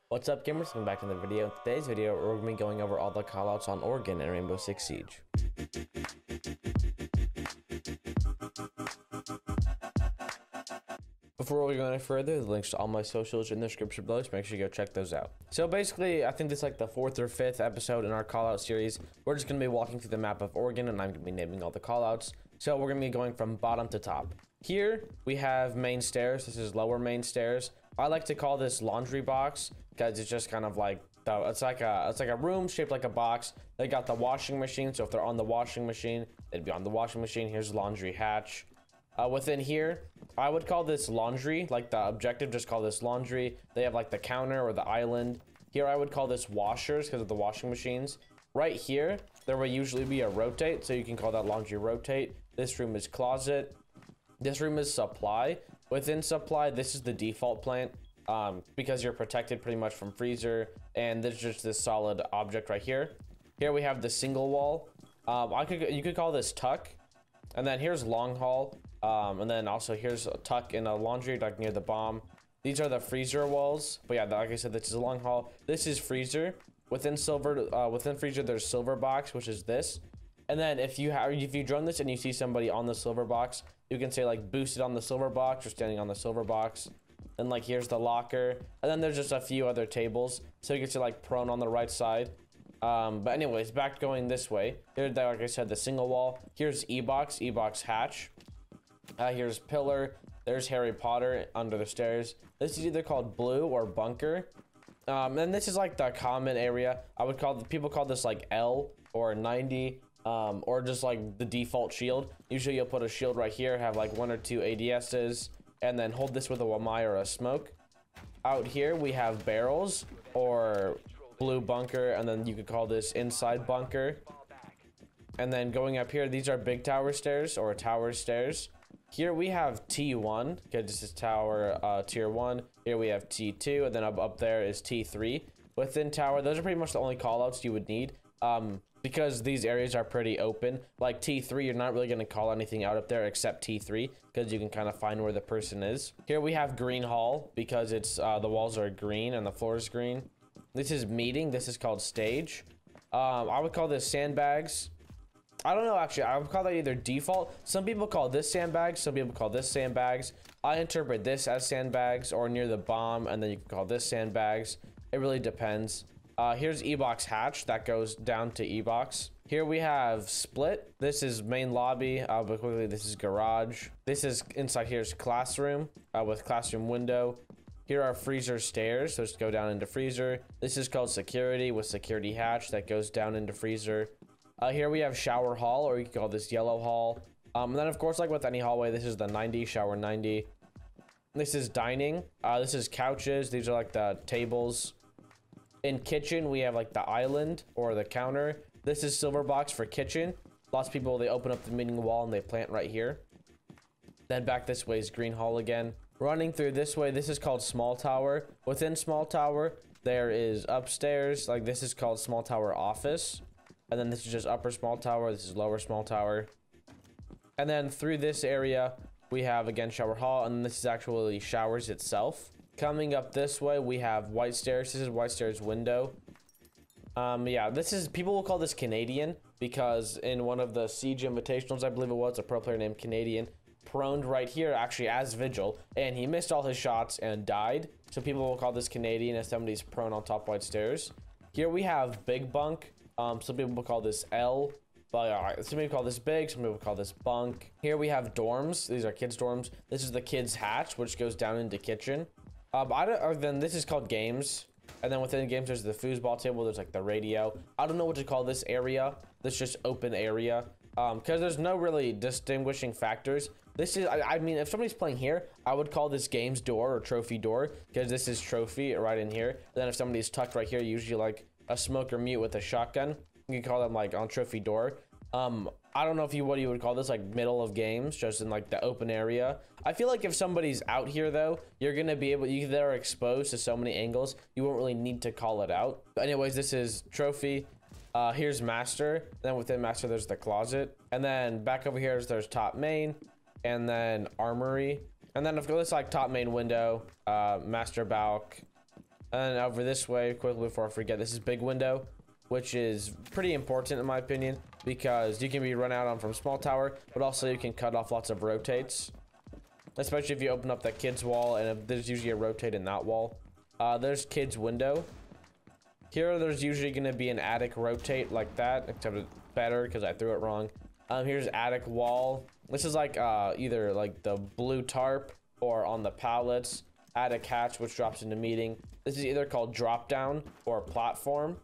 What's up, gamers? Welcome back to the video. In today's video, we're going to be going over all the callouts on Oregon in Rainbow Six Siege. Before we go any further, the links to all my socials are in the description below, so make sure you go check those out. So basically, I think this is like the 4th or 5th episode in our callout series. We're just going to be walking through the map of Oregon, and I'm going to be naming all the callouts. So we're going to be going from bottom to top. Here, we have main stairs. This is lower main stairs. I like to call this laundry box because it's just kind of like it's like a room shaped like a box. They got the washing machine, so if they're on the washing machine, they'd be on the washing machine. Here's laundry hatch. Within here, I would call this laundry, like the objective, just call this laundry. They have like the counter or the island. Here, I would call this washers because of the washing machines. Right here, there will usually be a rotate, so you can call that laundry rotate. This room is closet. This room is supply. Within supply, this is the default plant because you're protected pretty much from freezer. And there's just this solid object right here. Here we have the single wall. You could call this tuck. And then here's long haul. And then also here's a tuck in a laundry like near the bomb. These are the freezer walls. But yeah, like I said, this is a long haul. This is freezer. Within freezer, there's silver box, which is this. And then if you drone this and you see somebody on the silver box, you can say like boosted on the silver box or standing on the silver box. And like here's the locker. And then there's just a few other tables. So you can see like prone on the right side. But anyways, back going this way. Here, like I said, the single wall. Here's E-box hatch. Here's pillar. There's Harry Potter under the stairs. This is either called blue or bunker. And this is like the common area. People call this like L or 90. Or just like the default shield. Usually you'll put a shield right here, have like 1 or 2 ADSs, and then hold this with a Wamai or a smoke. Out here we have barrels or blue bunker, and then you could call this inside bunker. And then going up here, these are big tower stairs or tower stairs. Here we have T1, okay, this is tower tier 1. Here we have T2, and then up there is T3. Within tower, those are pretty much the only callouts you would need. Because these areas are pretty open. Like T3, you're not really going to call anything out up there except T3 because you can kind of find where the person is. Here we have green hall because it's the walls are green and the floor is green. This is meeting. This is called stage. I would call this sandbags. I don't know, actually. I would call that either default. Some people call this sandbags. Some people call this sandbags. I interpret this as sandbags or near the bomb, and then you can call this sandbags. It really depends. Here's E-box hatch that goes down to E-box. Here we have split. This is main lobby, but quickly this is garage. This is inside. Here's classroom with classroom window. Here are freezer stairs, so just go down into freezer. This is called security with security hatch that goes down into freezer. Here we have shower hall, or you can call this yellow hall. And then of course, like with any hallway, this is the 90, shower 90. This is dining. This is couches. These are like the tables. In kitchen, we have like the island or the counter. This is silver box for kitchen. Lots of people, they open up the meeting wall and they plant right here. Then back this way is green hall again. Running through this way, this is called small tower. Within small tower, there is upstairs. Like this is called small tower office. And then this is just upper small tower. This is lower small tower. And then through this area, we have again shower hall. And this is actually showers itself. Coming up this way, we have white stairs. This is white stairs window. Yeah, people will call this Canadian because in one of the Siege Invitationals, I believe it was, a pro player named Canadian proned right here actually as Vigil, and he missed all his shots and died. So people will call this Canadian as somebody's prone on top white stairs. Here we have big bunk. Some people will call this L. But some people call this big, some people call this bunk. Here we have dorms. These are kids' dorms. This is the kids' hatch, which goes down into kitchen. Then this is called games. And then within games, there's the foosball table. There's like the radio. I don't know what to call this area. This just open area. Because there's no really distinguishing factors. This is, I mean, if somebody's playing here, I would call this games door or trophy door. Because this is trophy right in here. Then if somebody's tucked right here, usually like a smoker mute with a shotgun, you can call them like on trophy door. I don't know what you would call this, like middle of games, just in like the open area. I feel like if somebody's out here though, you're gonna be able, they're exposed to so many angles, you won't really need to call it out. But anyways, this is trophy. Here's master. Then within master, there's the closet. And then back over here, there's top main, and then armory. And then of course, like top main window, master balc, And over this way, quickly before I forget, this is big window, which is pretty important in my opinion, because you can be run out on from small tower, but also you can cut off lots of rotates, especially if you open up that kids wall, and if there's usually a rotate in that wall. There's kids window. Here, there's usually going to be an attic rotate like that, except it's better because I threw it wrong. Here's attic wall. This is like either like the blue tarp or on the pallets. Attic hatch, which drops into meeting. This is either called drop down or platform.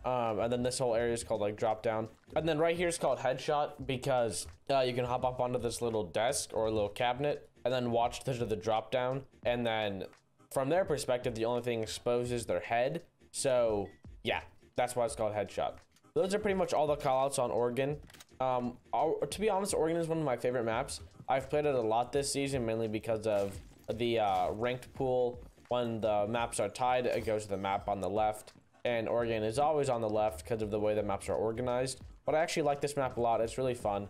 And then this whole area is called like drop down. And then right here is called headshot because you can hop up onto this little desk or a little cabinet and then watch the drop down. And then from their perspective, the only thing exposed is their head. So yeah, that's why it's called headshot. Those are pretty much all the callouts on Oregon. To be honest, Oregon is one of my favorite maps. I've played it a lot this season, mainly because of the ranked pool. When the maps are tied, it goes to the map on the left, and Oregon is always on the left because of the way the maps are organized. But I actually like this map a lot. It's really fun.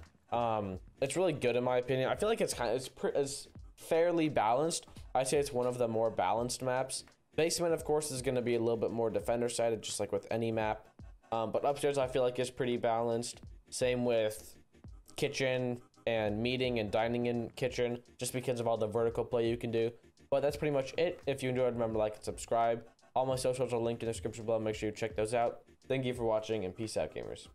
It's really good in my opinion. I feel like it's fairly balanced. I say it's one of the more balanced maps. Basement, of course, is going to be a little bit more defender sided, just like with any map. But upstairs, I feel like is pretty balanced. Same with kitchen and meeting and dining in kitchen, just because of all the vertical play you can do. But that's pretty much it. If you enjoyed, remember to like and subscribe. All my socials are linked in the description below. Make sure you check those out. Thank you for watching, and peace out, gamers.